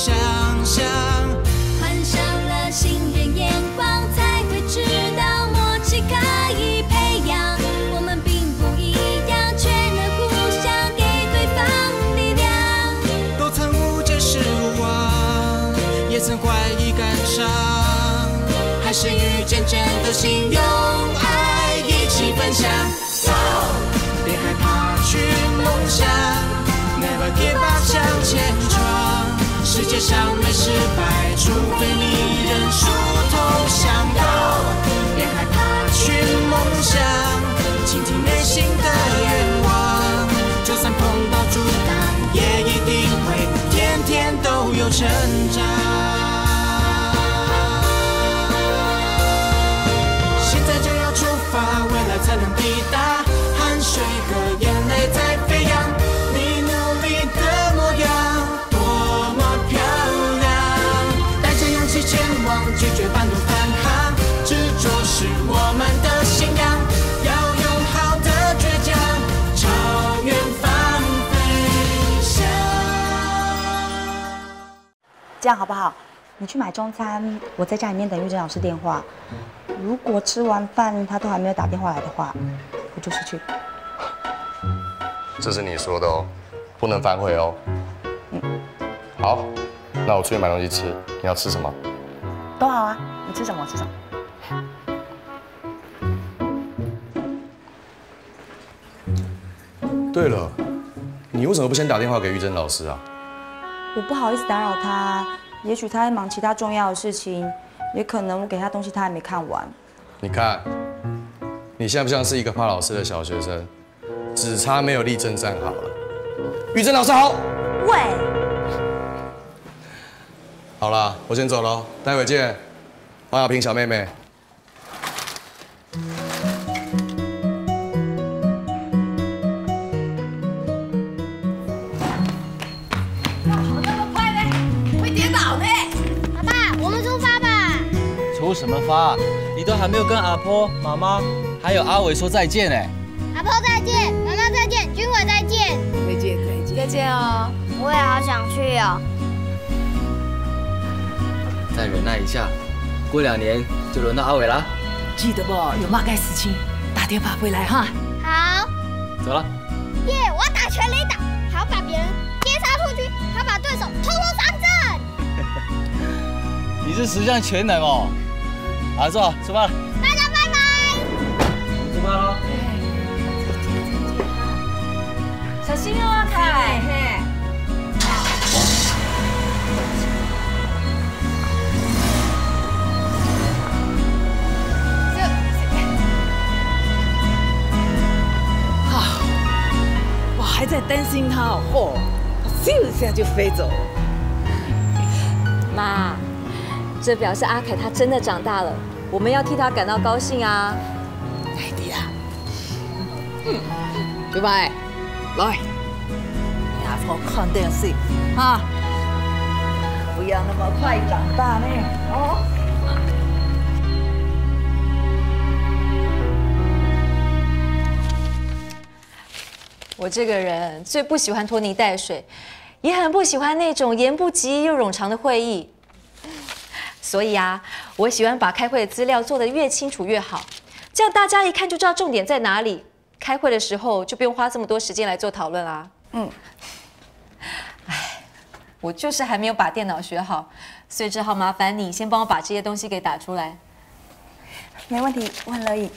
想象。换上了新人眼光，才会知道默契可以培养。我们并不一样，却能互相给对方力量。都曾无解失望，也曾怀疑感伤，还是遇见真的心，用爱一起分享。别害怕去梦想 ，Never give up 向前闯。世界上没失败，除非你认输投降。别害怕去梦想，倾听内心的愿望。就算碰到阻挡，也一定会天天都有成长。现在就要出发，未来才能抵达。汗水和眼泪在飞扬，你努力的模样多么漂亮。带着勇气前往，拒绝半途返航。执着是我们的信仰，要用好的倔强，朝远方飞翔。这样好不好？你去买中餐，我在家里面等玉珍老师电话。如果吃完饭他都还没有打电话来的话，我就出去。这是你说的哦，不能反悔哦。好，那我出去买东西吃，你要吃什么？都好啊，你吃什么我吃什么。对了，你为什么不先打电话给玉珍老师啊？我不好意思打扰他，也许他在忙其他重要的事情，也可能我给他东西他还没看完。你看，你像不像是一个怕老师的小学生？只差没有立正站好了。玉珍老师好。喂，好啦，我先走了，待会见。黄雅萍小妹妹。跑那么快呢？会跌倒呢。爸爸，我们出发吧。出什么发？你都还没有跟阿婆、妈妈还有阿伟说再见呢。阿婆再见，妈妈再见，君伟再见。再见，再见，再见哦。我也好想去哦。再忍耐一下，过2年就轮到阿伟啦。记得不？有嘛该事情打电话回来哈。好。走了。耶！我要打全垒打，还要把别人接杀出去，还要把对手通通上阵。你是10项全能哦。好，走，出发了。大家拜拜。出发喽。小心哦，阿凯。我还在担心他哦，咻一下就飞走了。妈，这表示阿凯他真的长大了，我们要替他感到高兴啊。哎弟啊，对吧？来，你阿婆看电视哈，不要那么快长大呢，哦。我这个人最不喜欢拖泥带水，也很不喜欢那种言不及又冗长的会议。所以啊，我喜欢把开会的资料做得越清楚越好，这样大家一看就知道重点在哪里。开会的时候就不用花这么多时间来做讨论啦。我就是还没有把电脑学好，所以只好麻烦你先帮我把这些东西给打出来。没问题，我很乐意。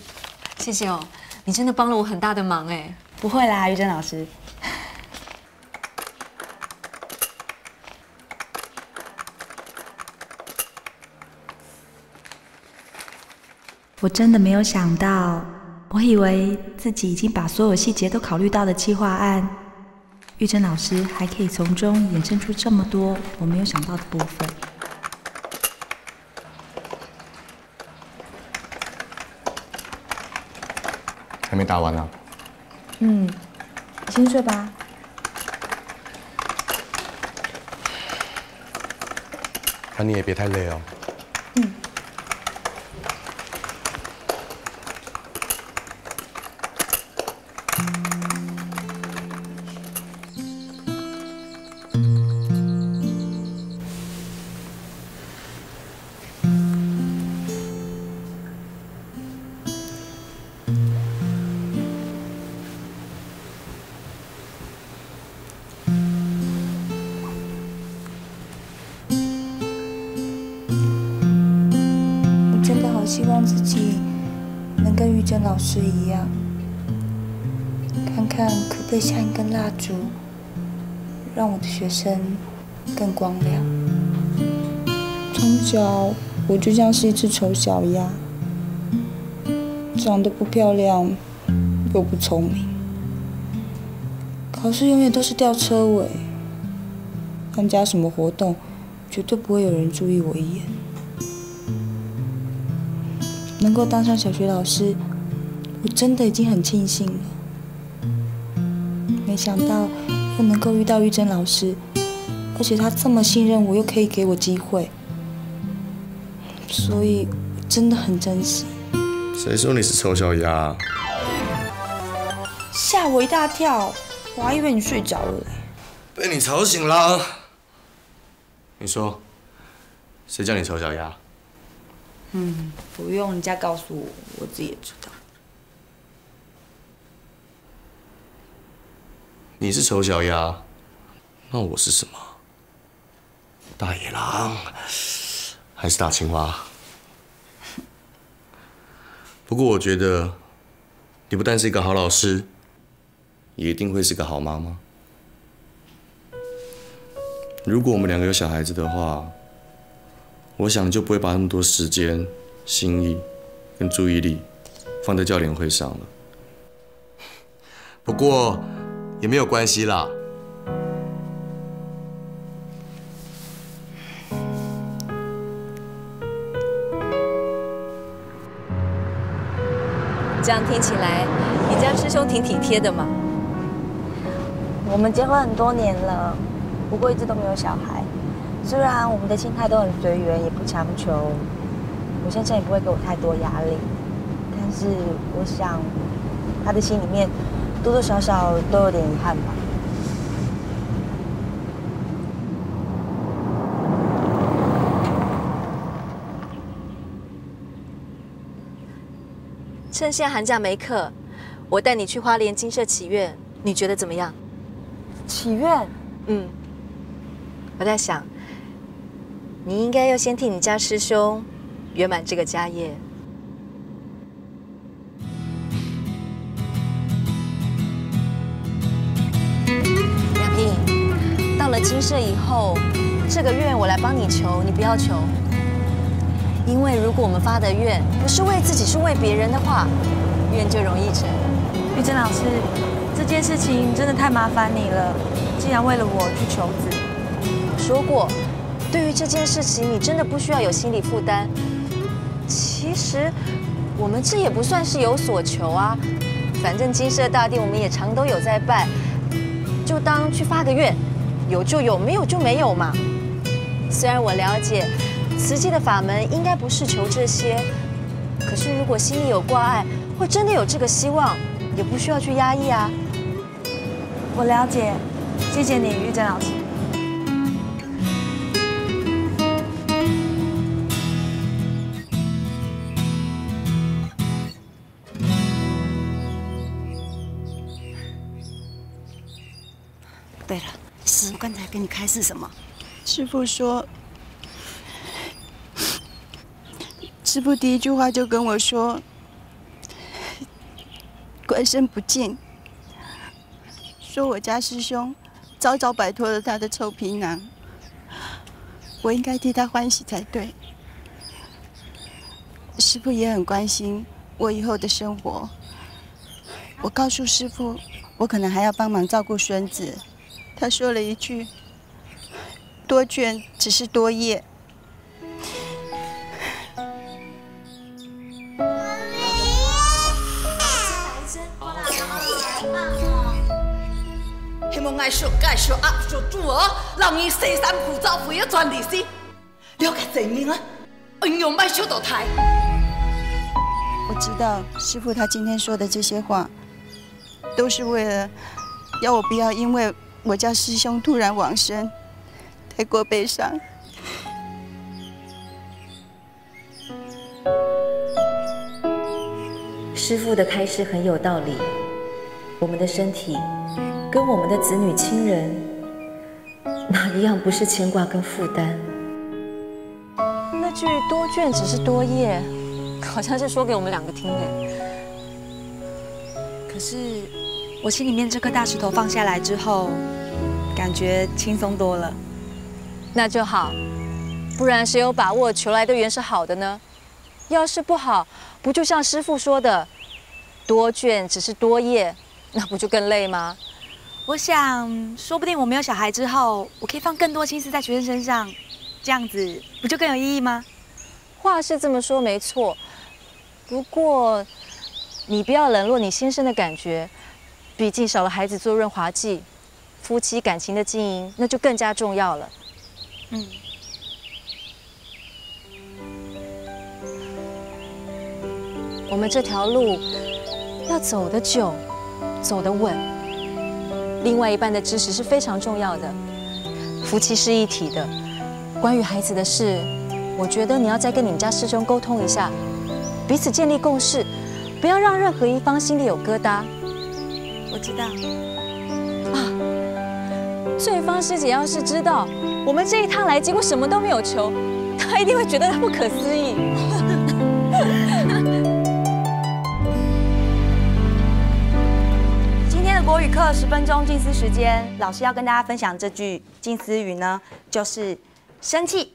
谢谢哦，你真的帮了我很大的忙哎。不会啦，玉珍老师。我真的没有想到，我以为自己已经把所有细节都考虑到的计划案，玉珍老师还可以从中衍生出这么多我没有想到的部分。还没打完呢。你先睡吧。那你也别太累哦。希望自己能跟玉珍老师一样，看看可不可以像一根蜡烛，让我的学生更光亮。从小我就像是一只丑小鸭，长得不漂亮，又不聪明，考试永远都是掉车尾，参加什么活动，绝对不会有人注意我一眼。能够当上小学老师，我真的已经很庆幸了。没想到又能够遇到玉珍老师，而且她这么信任我，又可以给我机会，所以我真的很珍惜。谁说你是丑小鸭？吓我一大跳，我还以为你睡着了嘞。被你吵醒了。你说，谁叫你丑小鸭？不用人家告诉我，我自己也知道。你是丑小鸭，那我是什么？大野狼，还是大青蛙？不过我觉得，你不但是一个好老师，也一定会是个好妈妈。如果我们两个有小孩子的话，我想就不会把那么多时间、心意跟注意力放在教联会上了。不过也没有关系啦。这样听起来，你家师兄挺体贴的嘛。我们结婚很多年了，不过一直都没有小孩。虽然我们的心态都很随缘，也不强求，我先生也不会给我太多压力，但是我想，他的心里面多多少少都有点遗憾吧。趁现在寒假没课，我带你去花莲金舍祈愿，你觉得怎么样？祈愿？我在想，你应该要先替你家师兄圆满这个家业。亚萍，到了金舍以后，这个愿我来帮你求，你不要求。因为如果我们发的愿不是为自己，是为别人的话，愿就容易成。玉珍老师，这件事情真的太麻烦你了。既然为了我去求子，我说过，对于这件事情，你真的不需要有心理负担。其实，我们这也不算是有所求啊。反正金舍大帝我们也常都有在拜，就当去发个愿，有就有，没有就没有嘛。虽然我了解慈济的法门应该不是求这些，可是如果心里有挂碍，会真的有这个希望，也不需要去压抑啊。我了解，谢谢你，玉珍老师。对了，师父刚才跟你开示什么？师父说，师父第一句话就跟我说，官身不净，说我家师兄早早摆脱了他的臭皮囊，我应该替他欢喜才对。师父也很关心我以后的生活，我告诉师父，我可能还要帮忙照顾孙子。他说了一句：“多眷只是多业。”希望爱小介小阿小主儿，让伊西山普照肥的传历史，了解正面啊，恩用卖小到台。我知道师父他今天说的这些话，都是为了要我不要因为我家师兄突然往生，太过悲伤。师父的开示很有道理，我们的身体跟我们的子女亲人，哪一样不是牵挂跟负担？那句多眷只是多业，好像是说给我们2个听的。可是我心里面这颗大石头放下来之后，感觉轻松多了。那就好，不然谁有把握求来的缘是好的呢？要是不好，不就像师父说的，多卷只是多业，那不就更累吗？我想，说不定我没有小孩之后，我可以放更多心思在学生身上，这样子不就更有意义吗？话是这么说没错，不过你不要冷落你先生的感觉，毕竟少了孩子做润滑剂，夫妻感情的经营那就更加重要了。我们这条路要走得久，走得稳。另外一半的支持是非常重要的，夫妻是一体的。关于孩子的事，我觉得你要再跟你们家师兄沟通一下，彼此建立共识，不要让任何一方心里有疙瘩。我知道。翠芳师姐要是知道我们这一趟来，结果什么都没有求，她一定会觉得不可思议。国语课10分钟静思时间，老师要跟大家分享这句静思语呢，就是生气，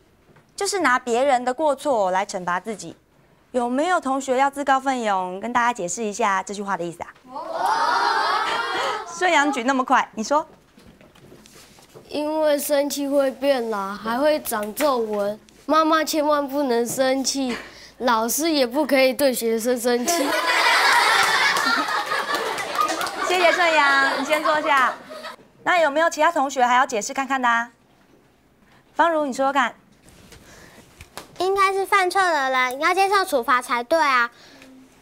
就是拿别人的过错来惩罚自己。有没有同学要自告奋勇跟大家解释一下这句话的意思啊？顺阳举那么快，你说？因为生气会变老，还会长皱纹。妈妈千万不能生气，老师也不可以对学生生气。谢谢顺阳，你先坐下。那有没有其他同学还要解释看看的啊？方如，你说说看。应该是犯错的人要接受处罚才对啊，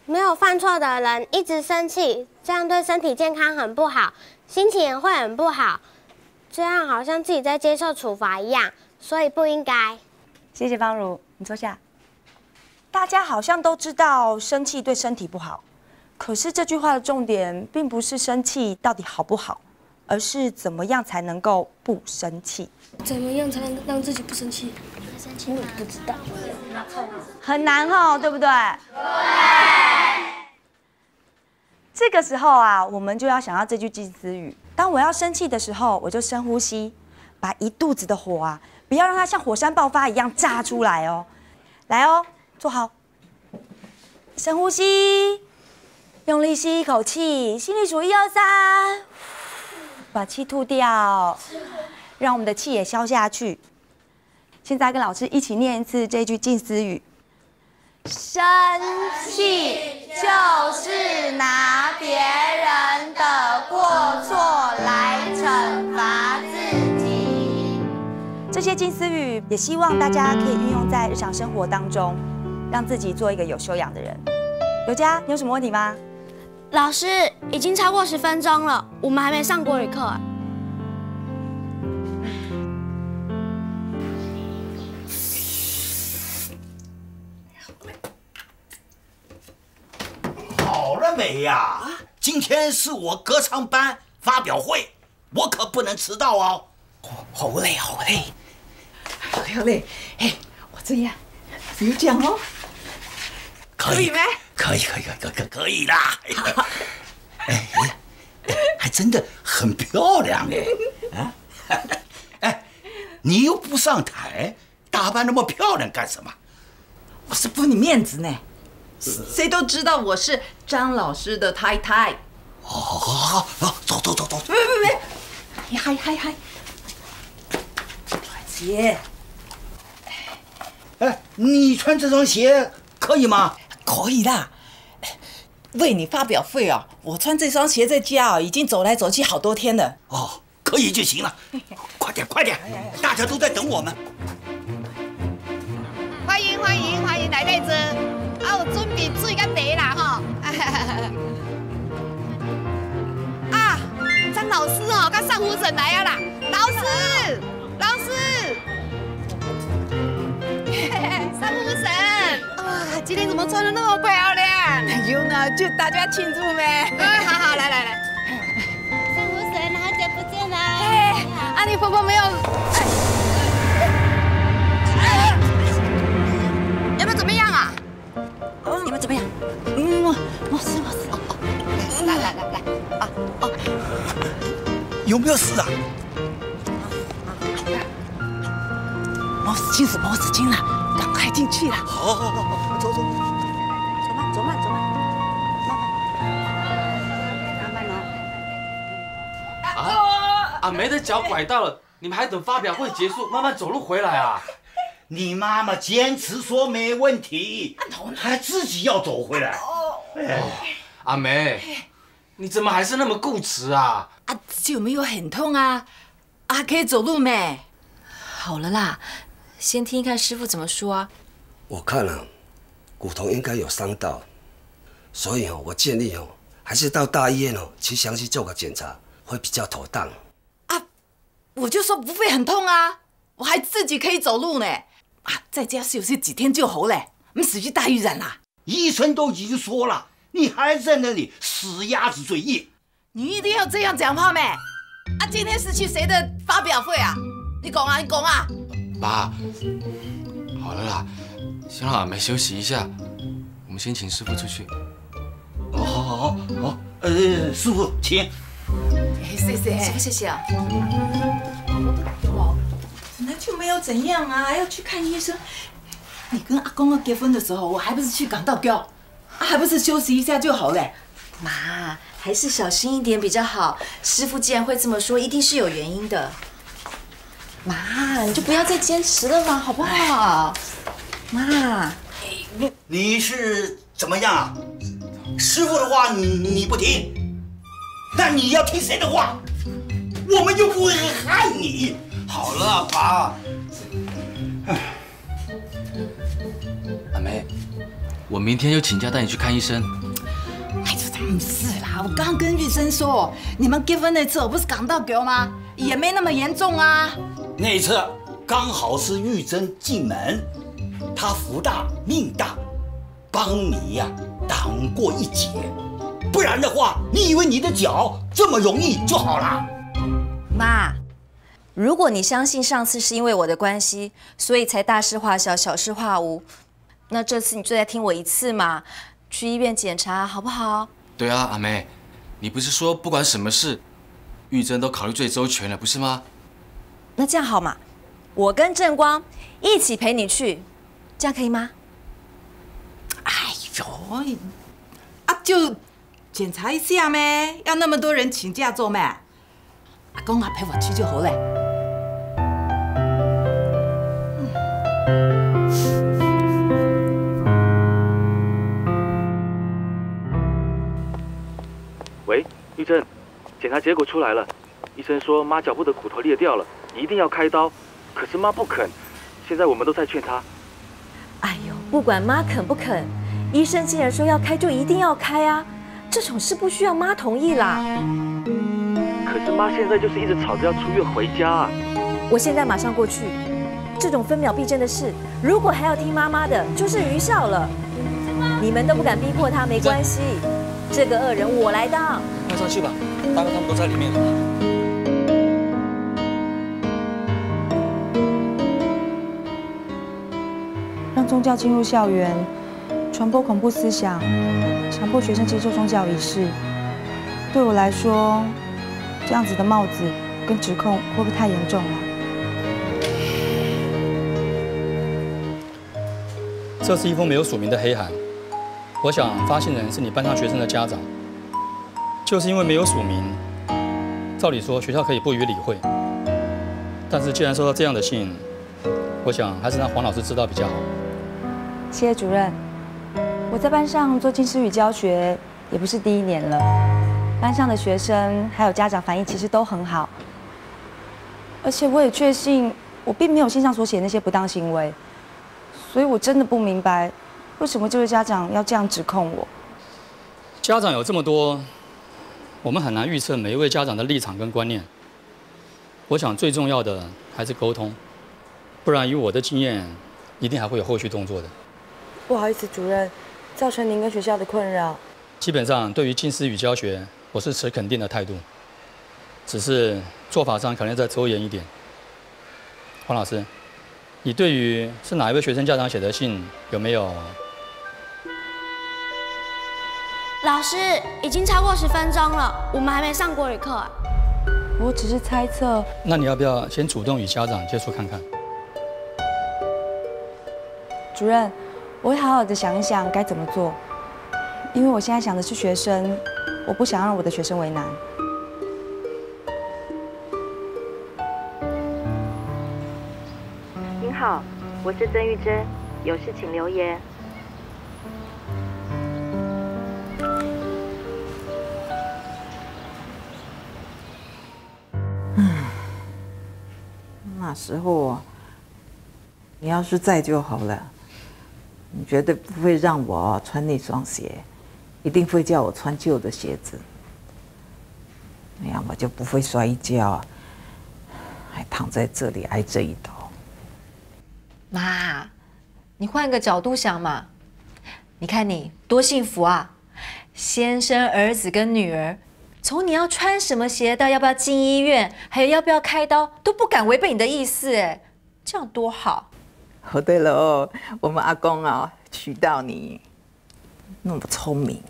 没有犯错的人一直生气，这样对身体健康很不好，心情也会很不好，这样好像自己在接受处罚一样，所以不应该。谢谢方如，你坐下。大家好像都知道生气对身体不好。可是这句话的重点并不是生气到底好不好，而是怎么样才能够不生气。怎么样才能让自己不生气？我也不知道，很难哦，对不对？对。这个时候啊，我们就要想到这句静思语：当我要生气的时候，我就深呼吸，把一肚子的火啊，不要让它像火山爆发一样炸出来哦。来哦，坐好，深呼吸。用力吸一口气，心里数1、2、3，把气吐掉，让我们的气也消下去。现在跟老师一起念一次这句静思语：生气就是拿别人的过错来惩罚自己。这些静思语也希望大家可以运用在日常生活当中，让自己做一个有修养的人。尤佳，你有什么问题吗？老师，已经超过10分钟了，我们还没上国语课。好了没呀？今天是我歌唱班发表会，我可不能迟到哦。好累，好累，好累。哎，我这样有奖哦。可以没？可以啦！哎，还真的很漂亮哎！啊，哎，你又不上台，打扮那么漂亮干什么？我是不你面子呢，谁都知道我是张老师的太太。好，走。别，嗨，姐。哎，你穿这双鞋可以吗？可以啦。为你发表会啊，我穿这双鞋在家啊，已经走来走去好多天了。哦，可以就行了。快点，大家都在等我们。欢迎来妹子，啊，有准备水跟茶啦吼。啊，张老师哦，跟上湖神来啊啦，老师，上湖神。啊，今天怎么穿得那么漂亮？有呢，就大家庆祝呗。好，来。上湖神，好久不见啦！哎，啊，你婆婆没有？有没有怎么样啊？有没有事啊？没事情是没事情了，赶快进去了。好，走。走慢，慢慢啊！阿梅的脚拐到了，你们还等发表会结束，慢慢走路回来啊！你妈妈坚持说没问题，还自己要走回来。阿梅，你怎么还是那么固执啊？就没有很痛啊？可以走路没？好了啦，先听看师傅怎么说啊。我看骨头应该有伤到，所以我建议还是到大医院去详细做个检查，会比较妥当。我就说不会很痛啊，我还自己可以走路呢。在家休息几天就好了，不死去大医院啦。医生都已经说了，你还在那里死鸭子嘴硬。你一定要这样讲话没？今天是去谁的发表会啊？你讲啊！爸，好了啦，先让阿梅休息一下，我们先请师傅出去。好，师傅请。谢谢，师傅谢谢啊。那就没有怎样啊，要去看医生。你跟阿公结婚的时候，我还不是去港道教，还不是休息一下就好了。妈，还是小心一点比较好。师傅既然会这么说，一定是有原因的。妈，你就不要再坚持了嘛，好不好？妈，你是怎么样啊？师傅的话你不听，那你要听谁的话？我们又不会害你。好了，爸。阿梅，我明天就请假带你去看医生。这没事啦，我刚跟医生说，你们结婚那次我不是港道狗吗？也没那么严重啊。那一次刚好是玉珍进门，她福大命大，帮你挡过一劫。不然的话，你以为你的脚这么容易就好了？妈，如果你相信上次是因为我的关系，所以才大事化小，小事化无，那这次你就再听我一次嘛，去医院检查好不好？对啊，阿梅，你不是说不管什么事，玉珍都考虑最周全了，不是吗？那这样好嘛，我跟正光一起陪你去，这样可以吗？就检查一下咩？要那么多人请假做咩？阿公陪我去就好了。喂，玉珍，检查结果出来了，医生说妈脚部的骨头裂掉了，你一定要开刀，可是妈不肯，现在我们都在劝她。哎呦，不管妈肯不肯，医生既然说要开，就一定要开啊，这种事不需要妈同意啦。可是妈现在就是一直吵着要出院回家啊。我现在马上过去，这种分秒必争的事，如果还要听妈妈的，就是愚孝了。你们都不敢逼迫她，没关系。这个恶人我来当。快上去吧，大哥他们都在里面了。让宗教进入校园，传播恐怖思想，强迫学生接受宗教仪式，对我来说，这样子的帽子跟指控会不会太严重了？这是一封没有署名的黑函。我想发信人是你班上学生的家长，就是因为没有署名，照理说学校可以不予理会。但是既然收到这样的信，我想还是让黄老师知道比较好。谢谢主任。我在班上做近视语教学也不是第1年了，班上的学生还有家长反应其实都很好，而且我也确信我并没有信上所写那些不当行为，所以我真的不明白。为什么这位家长要这样指控我？家长有这么多，我们很难预测每一位家长的立场跟观念。我想最重要的还是沟通，不然以我的经验，一定还会有后续动作的。不好意思，主任，造成您跟学校的困扰。基本上对于近似语教学，我是持肯定的态度，只是做法上可能再周延一点。黄老师，你对于是哪一位学生家长写的信有没有？老师，已经超过10分钟了，我们还没上国语课。我只是猜测。那你要不要先主动与家长接触看看？主任，我会好好的想一想该怎么做，因为我现在想的是学生，我不想让我的学生为难。您好，我是曾玉珍，有事请留言。那时候啊，你要是在就好了，你绝对不会让我穿那双鞋，一定会叫我穿旧的鞋子，那样我就不会摔跤，还躺在这里挨这一刀。妈，你换个角度想嘛，你看你多幸福啊！先生儿子跟女儿，从你要穿什么鞋到要不要进医院，还有要不要开刀，都不敢违背你的意思，哎，这样多好。哦，对了哦，我们阿公啊娶到你，那么聪明，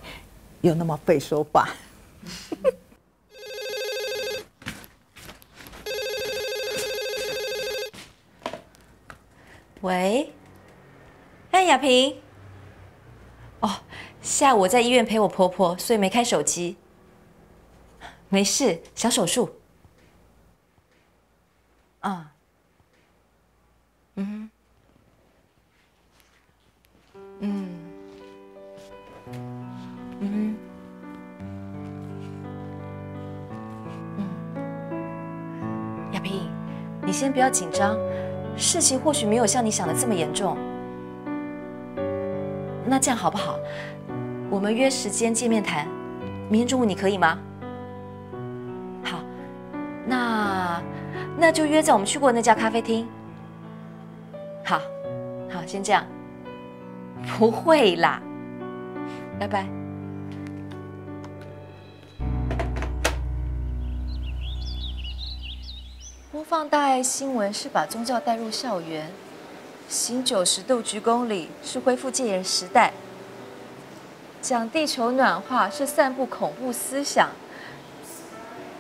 又那么会说话。喂，哎，雅萍。哦，下午我在医院陪我婆婆，所以没开手机。没事，小手术。啊。嗯。嗯。嗯。嗯。雅萍，你先不要紧张。事情或许没有像你想的这么严重，那这样好不好？我们约时间见面谈，明天中午你可以吗？好，那就约在我们去过的那家咖啡厅。好，先这样。不会啦，拜拜。播放大爱新闻是把宗教带入校园，醒90度鞠躬礼是恢复戒严时代，讲地球暖化是散布恐怖思想，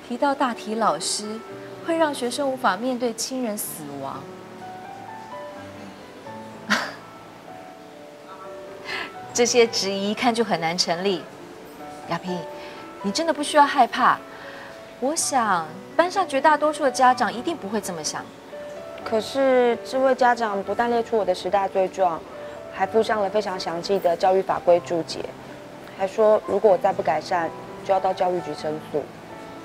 提到大体老师会让学生无法面对亲人死亡。这些质疑看就很难成立。雅萍，你真的不需要害怕。我想，班上绝大多数的家长一定不会这么想。可是，这位家长不但列出我的10大罪状，还附上了非常详细的教育法规注解，还说如果我再不改善，就要到教育局申诉，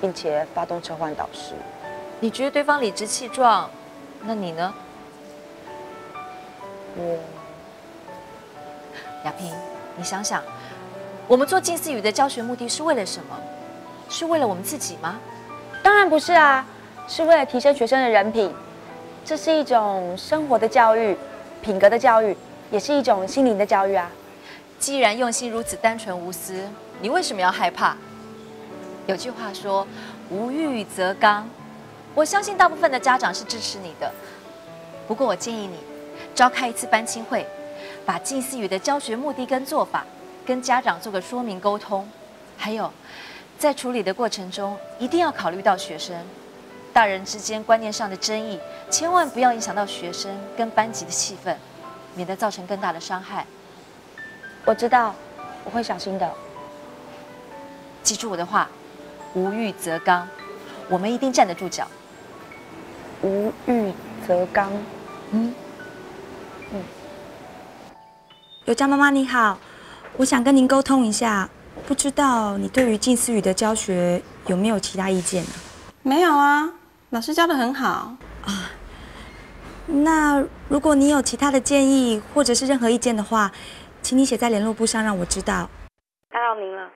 并且发动撤换导师。你觉得对方理直气壮，那你呢？雅萍，你想想，我们做近似语的教学目的是为了什么？是为了我们自己吗？当然不是啊，是为了提升学生的人品。这是一种生活的教育，品格的教育，也是一种心灵的教育啊。既然用心如此单纯无私，你为什么要害怕？有句话说“无欲则刚”，我相信大部分的家长是支持你的。不过我建议你召开一次班亲会，把近似语的教学目的跟做法跟家长做个说明沟通，还有。在处理的过程中，一定要考虑到学生、大人之间观念上的争议，千万不要影响到学生跟班级的气氛，免得造成更大的伤害。我知道，我会小心的。记住我的话，无欲则刚，我们一定站得住脚。无欲则刚。刘家妈妈你好，我想跟您沟通一下。不知道你对于近似语的教学有没有其他意见呢？没有啊，老师教得很好啊。那如果你有其他的建议或者是任何意见的话，请你写在联络簿上让我知道。打扰您了。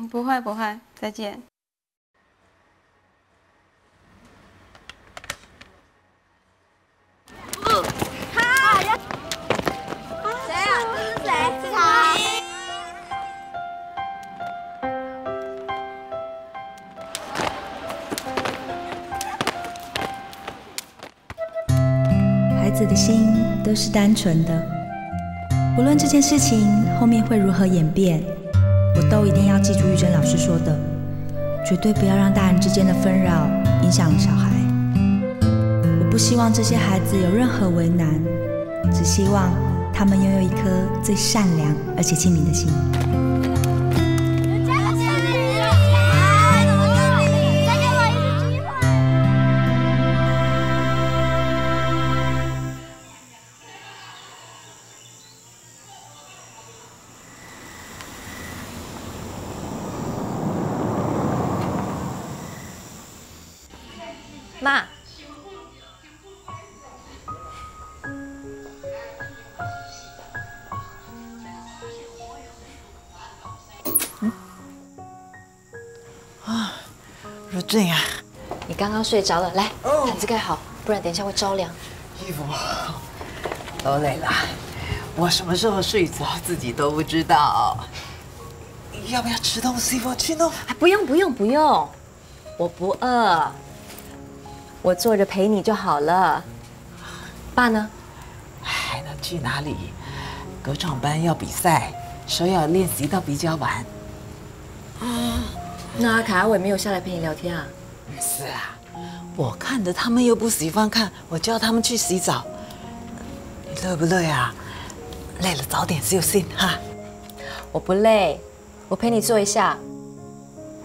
不会不会，再见。谁啊？这是谁？是他。孩子的心都是单纯的，无论这件事情后面会如何演变，我都一定要记住玉珍老师说的，绝对不要让大人之间的纷扰影响小孩。我不希望这些孩子有任何为难，只希望他们拥有一颗最善良而且亲民的心。妈，如正呀，你刚刚睡着了，来，毯子盖好，不然等一下会着凉。衣服都累了，我什么时候睡着自己都不知道。要不要吃东西？我去弄。不用不用不用，我不饿，我坐着陪你就好了。爸呢？还能去哪里？歌唱班要比赛，所以要练习到比较晚。那阿凯阿伟没有下来陪你聊天啊？是啊，我看着他们又不喜欢看，我叫他们去洗澡。你累不累啊？累了早点就寝哈。我不累，我陪你坐一下。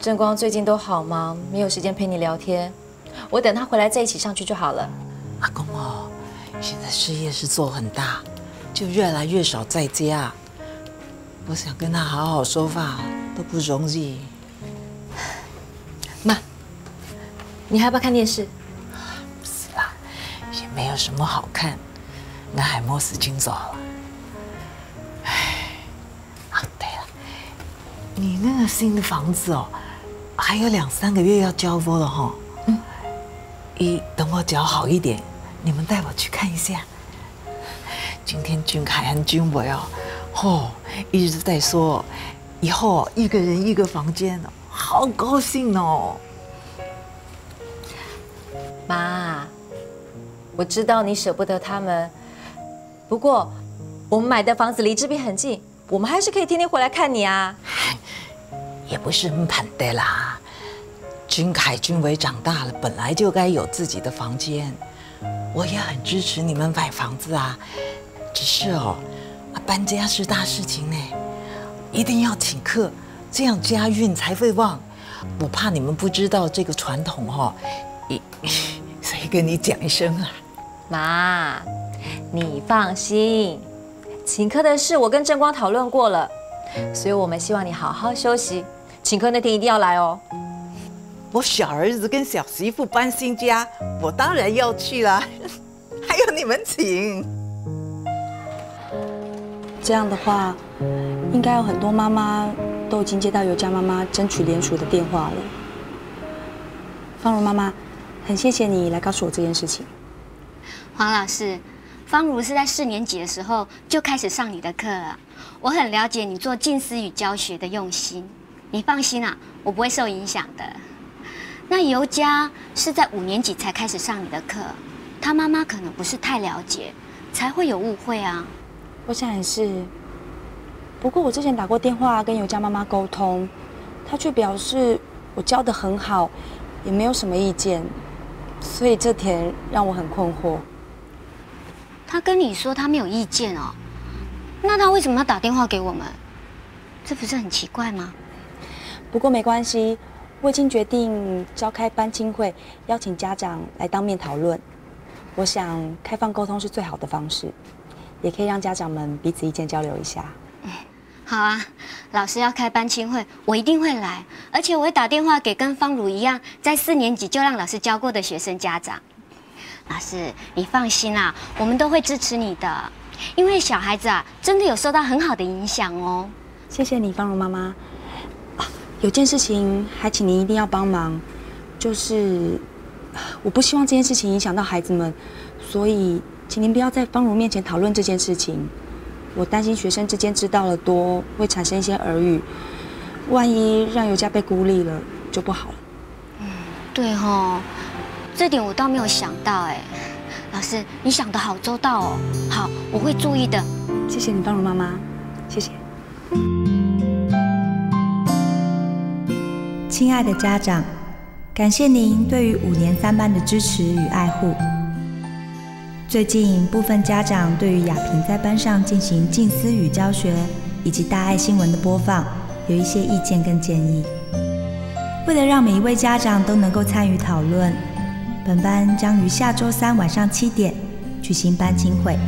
正光最近都好忙，没有时间陪你聊天。我等他回来再一起上去就好了。阿公哦，现在事业是做很大，就越来越少在家。我想跟他好好说话都不容易。妈，你还要不要看电视？是啦，也没有什么好看。那海默斯经走了。对了，你那个新的房子哦，还有2、3个月要交屋了哈。等我脚好一点，你们带我去看一下。今天君凯和君伟一直在说，以后一个人一个房间哦，好高兴哦。妈，我知道你舍不得他们，不过我们买的房子离这边很近，我们还是可以天天回来看你啊。也不是很反对啦。君凯、君伟长大了，本来就该有自己的房间。我也很支持你们买房子啊，只是搬家是大事情呢，一定要请客，这样家运才会旺。我怕你们不知道这个传统所以跟你讲一声啊。妈，你放心，请客的事我跟正光讨论过了，所以我们希望你好好休息，请客那天一定要来哦。我小儿子跟小媳妇搬新家，我当然要去啦。还有你们请。这样的话，应该有很多妈妈都已经接到尤家妈妈争取联署的电话了。芳如妈妈，很谢谢你来告诉我这件事情。黄老师，芳如是在4年级的时候就开始上你的课了，我很了解你做近思语教学的用心。你放心啊，我不会受影响的。那尤家是在5年级才开始上你的课，他妈妈可能不是太了解，才会有误会啊。我想也是，不过我之前打过电话跟尤家妈妈沟通，她却表示我教得很好，也没有什么意见，所以这点让我很困惑。他跟你说他没有意见哦，那他为什么要打电话给我们？这不是很奇怪吗？不过没关系。我已经决定召开班亲会，邀请家长来当面讨论。我想开放沟通是最好的方式，也可以让家长们彼此意见交流一下。好啊，老师要开班亲会，我一定会来，而且我会打电话给跟芳如一样在4年级就让老师教过的学生家长。老师，你放心啦，我们都会支持你的，因为小孩子啊，真的有受到很好的影响哦。谢谢你，芳如妈妈。有件事情还请您一定要帮忙，就是我不希望这件事情影响到孩子们，所以请您不要在芳如面前讨论这件事情。我担心学生之间知道了多，会产生一些耳语，万一让尤家被孤立了就不好了。对哦，这点我倒没有想到哎。老师，你想得好周到哦。好，我会注意的。谢谢你，芳如妈妈，谢谢。亲爱的家长，感谢您对于5年3班的支持与爱护。最近部分家长对于雅萍在班上进行近似语教学以及大爱新闻的播放有一些意见跟建议。为了让每一位家长都能够参与讨论，本班将于下周3晚上7点举行班亲会，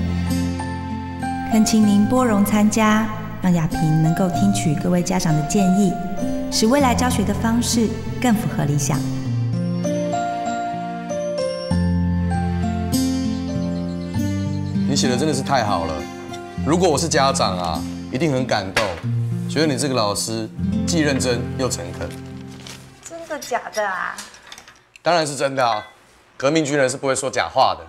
恳请您拨冗参加，让雅萍能够听取各位家长的建议，使未来教学的方式更符合理想。你写的真的是太好了，如果我是家长啊，一定很感动，觉得你这个老师既认真又诚恳。真的假的啊？当然是真的啊，革命军人是不会说假话的。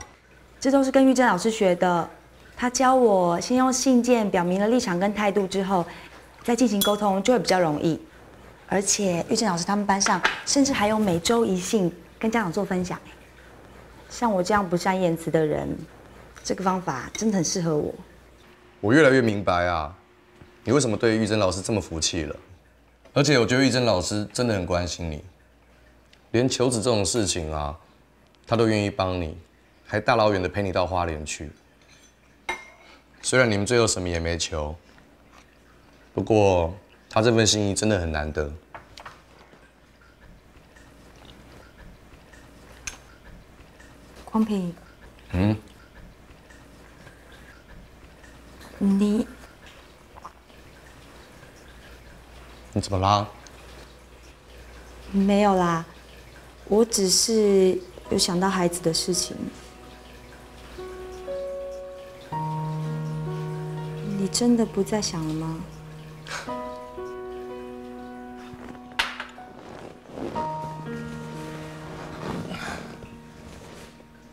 这都是跟玉珍老师学的，他教我先用信件表明了立场跟态度之后，再进行沟通就会比较容易。而且玉珍老师他们班上甚至还有每周一信跟家长做分享。像我这样不善言辞的人，这个方法真的很适合我。我越来越明白啊，你为什么对玉珍老师这么服气了。而且我觉得玉珍老师真的很关心你，连求子这种事情啊，他都愿意帮你，还大老远的陪你到花莲去。虽然你们最后什么也没求，不过他这份心意真的很难得。光平，你怎么啦？没有啦，我只是有想到孩子的事情。你真的不再想了吗？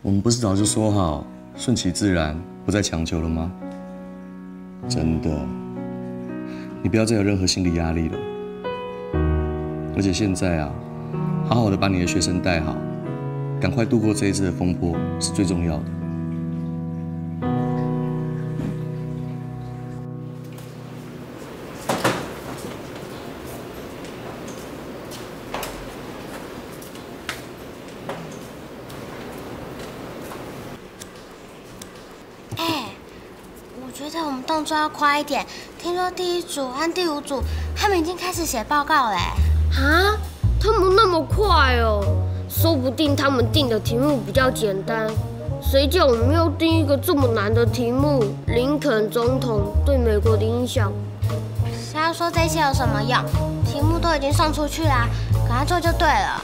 我们不是早就说好顺其自然，不再强求了吗？真的，你不要再有任何心理压力了。而且现在啊，好好的把你的学生带好，赶快度过这一次的风波是最重要的。我觉得我们动作要快一点。听说第1组和第5组他们已经开始写报告嘞。啊，他们那么快哦？说不定他们定的题目比较简单。谁叫我们要定一个这么难的题目？林肯总统对美国的影响。谁要说这些有什么用？题目都已经送出去啦，赶快做就对了。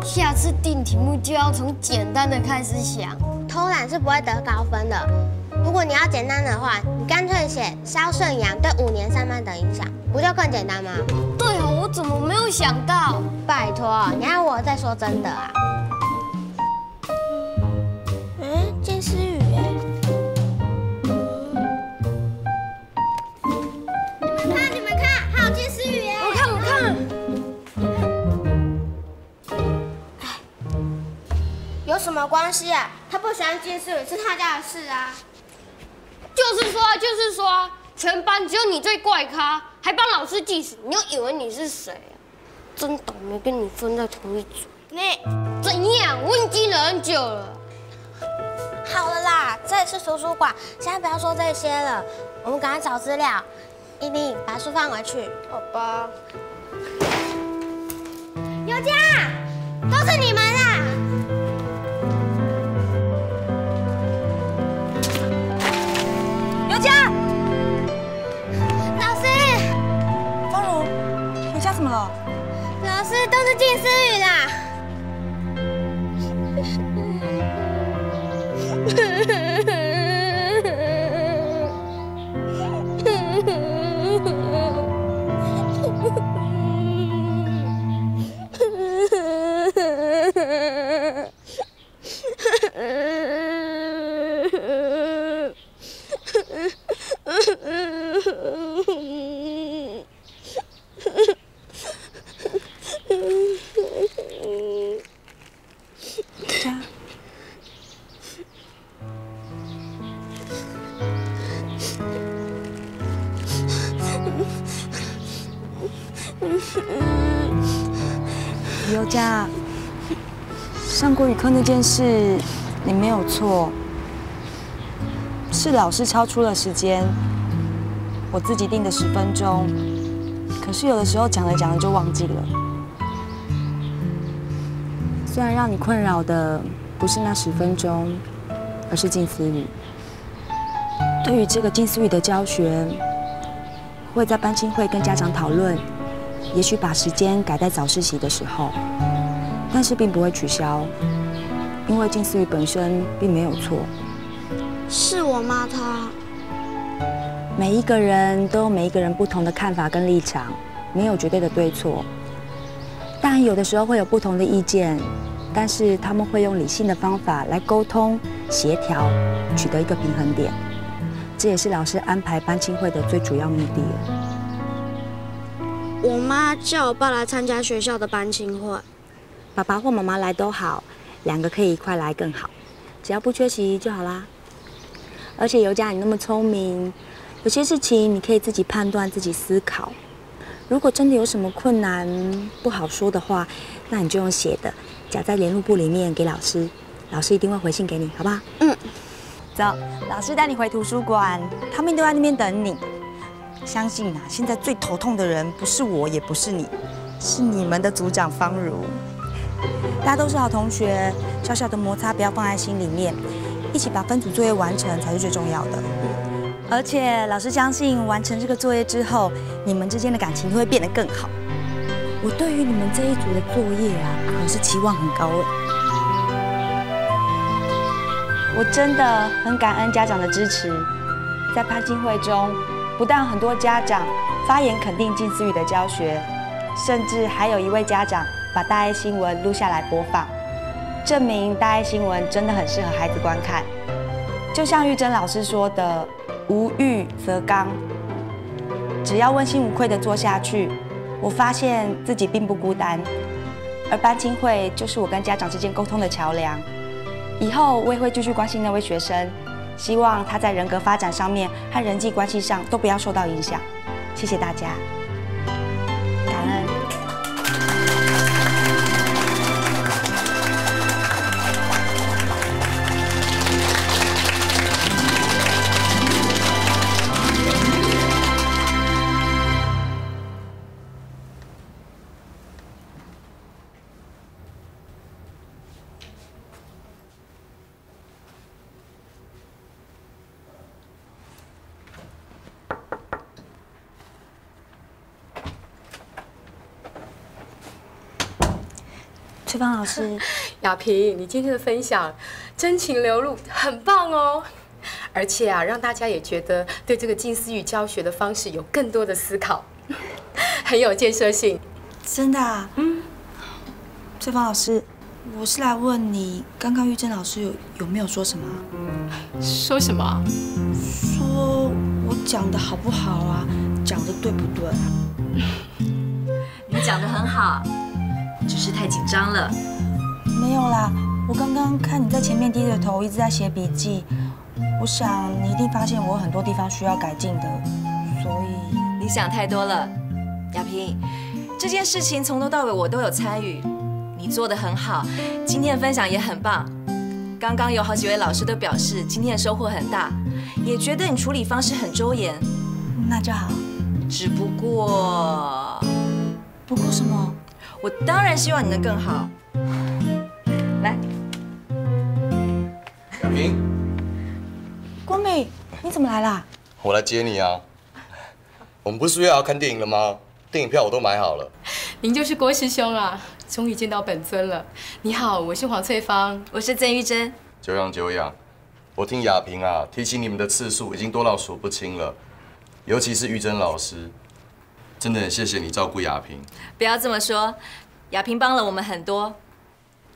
下次定题目就要从简单的开始想。偷懒是不会得高分的。如果你要简单的话，你干脆写萧顺阳对5年3班的影响，不就更简单吗？对哦，我怎么没有想到？拜托，你还我在说真的啊？近似语哎！你们看，还有近似语哎！我看。有什么关系啊？他不喜欢近似语是他家的事啊。就是说，全班只有你最怪咖，还帮老师计时，你又以为你是谁啊？真倒霉，跟你分在同一组。你怎样？我已经记了很久了。好了啦，这里是图书馆，现在不要说这些了，我们赶快找资料。依琳，把书放回去。好吧。尤佳，都是你们啦！尤佳，老师，风如，尤佳怎么了？老师，都是近似语啦。尤佳，上国语课那件事你没有错，是老师超出了时间，我自己定的10分钟，可是有的时候讲着讲着就忘记了。虽然让你困扰的不是那10分钟，而是近似语。对于这个近似语的教学，会在班亲会跟家长讨论，也许把时间改在早自习的时候，但是并不会取消，因为近似语本身并没有错。是我骂他。每一个人都有每一个人不同的看法跟立场，没有绝对的对错。当然有的时候会有不同的意见，但是他们会用理性的方法来沟通、协调，取得一个平衡点。这也是老师安排班亲会的最主要目的。我妈叫我爸来参加学校的班亲会，爸爸或妈妈来都好，2个可以一块来更好，只要不缺席就好啦。而且尤佳你那么聪明，有些事情你可以自己判断、自己思考。如果真的有什么困难不好说的话，那你就用写的，夹在联络簿里面给老师，老师一定会回信给你，好不好？嗯。走，老师带你回图书馆，他们都在那边等你。相信啊，现在最头痛的人不是我，也不是你，是你们的组长方如。大家都是好同学，小小的摩擦不要放在心里面，一起把分组作业完成才是最重要的。而且老师相信，完成这个作业之后，你们之间的感情会变得更好。我对于你们这一组的作业啊，可是期望很高哎。我真的很感恩家长的支持，在班亲会中，不但很多家长发言肯定近似语的教学，甚至还有一位家长把大爱新闻录下来播放，证明大爱新闻真的很适合孩子观看。就像玉珍老师说的，无欲则刚，只要问心无愧地做下去，我发现自己并不孤单，而班亲会就是我跟家长之间沟通的桥梁。以后我也会继续关心那位学生，希望他在人格发展上面和人际关系上都不要受到影响。谢谢大家，感恩。翠芳老师，雅萍，你今天的分享真情流露，很棒哦！而且啊，让大家也觉得对这个近似语教学的方式有更多的思考，很有建设性。真的啊？嗯。翠芳老师，我是来问你，刚刚玉珍老师有没有说什么？说什么？说我讲的好不好啊？讲的对不对啊？你讲的很好。只是太紧张了。没有啦，我刚刚看你在前面低着头，一直在写笔记。我想你一定发现我有很多地方需要改进的，所以你想太多了，雅萍。这件事情从头到尾我都有参与，你做得很好，今天的分享也很棒。刚刚有好几位老师都表示今天的收获很大，也觉得你处理方式很周延。那就好。只不过什么？我当然希望你能更好。来，雅萍，郭美，你怎么来啦？我来接你啊。我们不是约好要看电影了吗？电影票我都买好了。您就是郭师兄啊，终于见到本尊了。你好，我是黄翠芳，我是曾玉珍。久仰久仰，我听雅萍啊提起你们的次数已经多到数不清了，尤其是玉珍老师。真的很谢谢你照顾雅萍。不要这么说，雅萍帮了我们很多。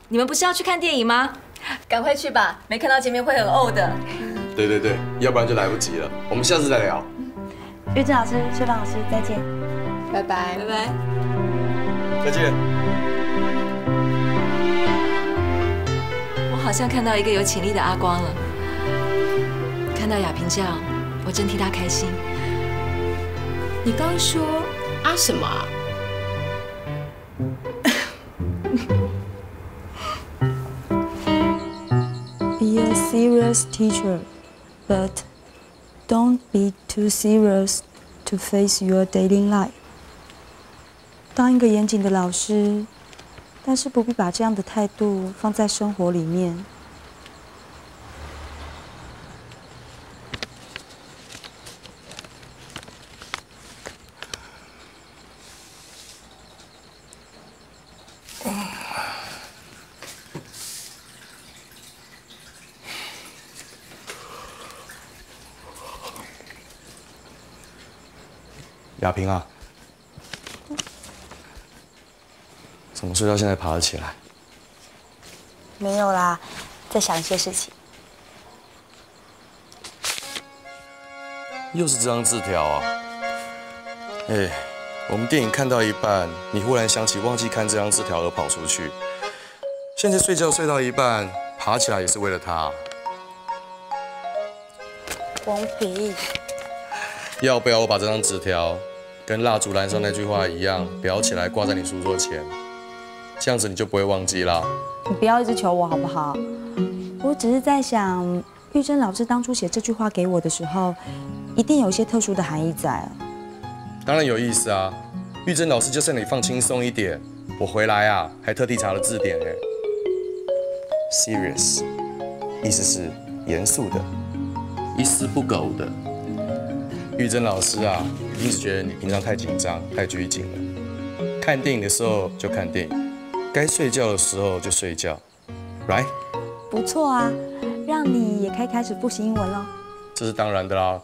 你们不是要去看电影吗？赶快去吧，没看到见面会很怄的。对，要不然就来不及了。我们下次再聊。玉珍老师、翠芳老师，再见。拜拜。拜拜。再见。我好像看到一个有潜力的阿光了。看到雅萍这样，我真替她开心。你刚说啊什么啊？ Be a serious teacher, but don't be too serious to face your daily life. 当一个严谨的老师，但是不必把这样的态度放在生活里面。亚萍啊，怎么睡到现在爬了起来？没有啦，在想一些事情。又是这张字条啊！哎，我们电影看到一半，你忽然想起忘记看这张字条而跑出去。现在睡觉睡到一半，爬起来也是为了他。王平，要不要我把这张纸条跟蜡烛燃烧那句话一样，裱起来挂在你书桌前？这样子你就不会忘记啦。你不要一直求我好不好？我只是在想，玉珍老师当初写这句话给我的时候，一定有一些特殊的含义在。当然有意思啊！玉珍老师就是让你放轻松一点。我回来啊，还特地查了字典哎。Serious， 意思是严肃的，一丝不苟的。玉珍老师啊，一定是觉得你平常太紧张、太拘谨了。看电影的时候就看电影，该睡觉的时候就睡觉 ，right？ 不错啊，让你也可以开始复习英文了。这是当然的啦，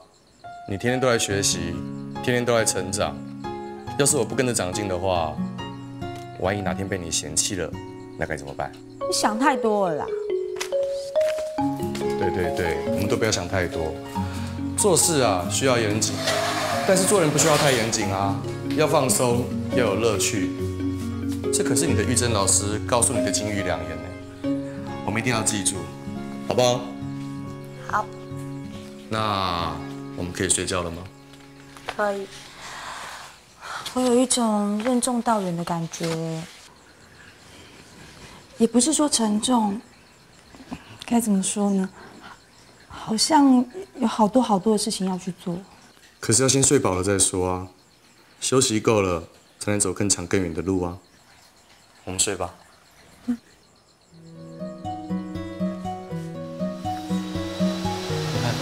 你天天都在学习，天天都在成长。要是我不跟着长进的话，万一哪天被你嫌弃了，那该怎么办？你想太多了啦。对，我们都不要想太多。做事啊需要严谨，但是做人不需要太严谨啊，要放松，要有乐趣。这可是你的玉珍老师告诉你的金玉良言呢，我们一定要记住，好不好？好。那我们可以睡觉了吗？可以。我有一种任重道远的感觉，也不是说沉重，该怎么说呢？好像有好多的事情要去做。可是要先睡饱了再说啊，休息够了才能走更长更远的路啊。我们睡吧。你看，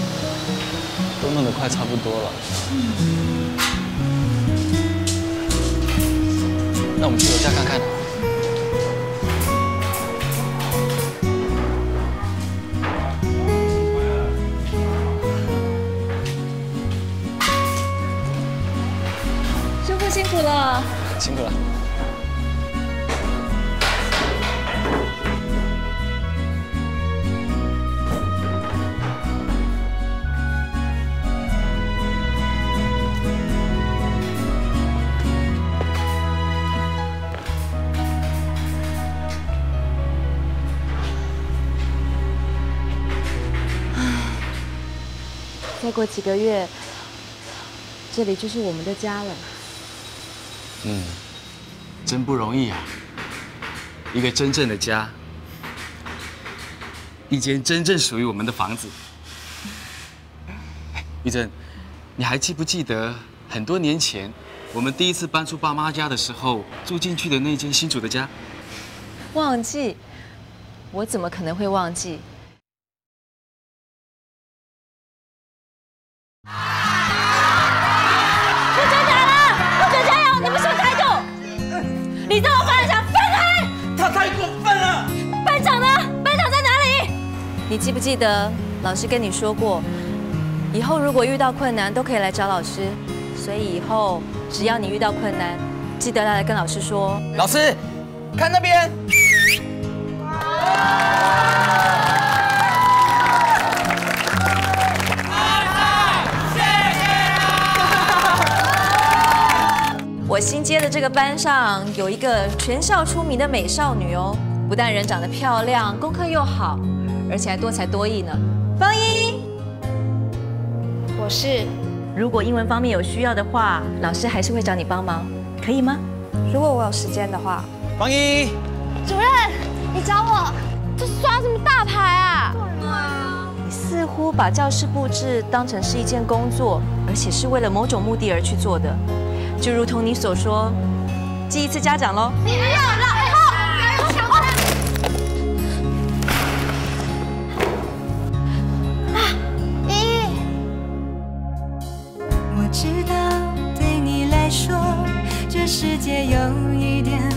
都弄得快差不多了。那我们去楼下看看。师傅辛苦了。辛苦了。再过几个月，这里就是我们的家了。真不容易啊！一个真正的家，一间真正属于我们的房子。玉珍，你还记不记得很多年前我们第一次搬出爸妈家的时候住进去的那间新竹的家？忘记？我怎么可能会忘记？不准打了！不准这样！你们什么态度？你这么班长分开！他太过分了！班长呢？班长在哪里？你记不记得老师跟你说过，以后如果遇到困难都可以来找老师，所以以后只要你遇到困难，记得来跟老师说。老师，看那边。我新接的这个班上有一个全校出名的美少女哦，不但人长得漂亮，功课又好，而且还多才多艺呢。方一，我是。如果英文方面有需要的话，老师还是会找你帮忙，可以吗？如果我有时间的话。方一，主任，你找我，这刷什么大牌啊？对啊。你似乎把教室布置当成是一件工作，而且是为了某种目的而去做的，就如同你所说，记一次家长喽。你不要了，以后不要用抢的。我知道对你来说，这世界有一点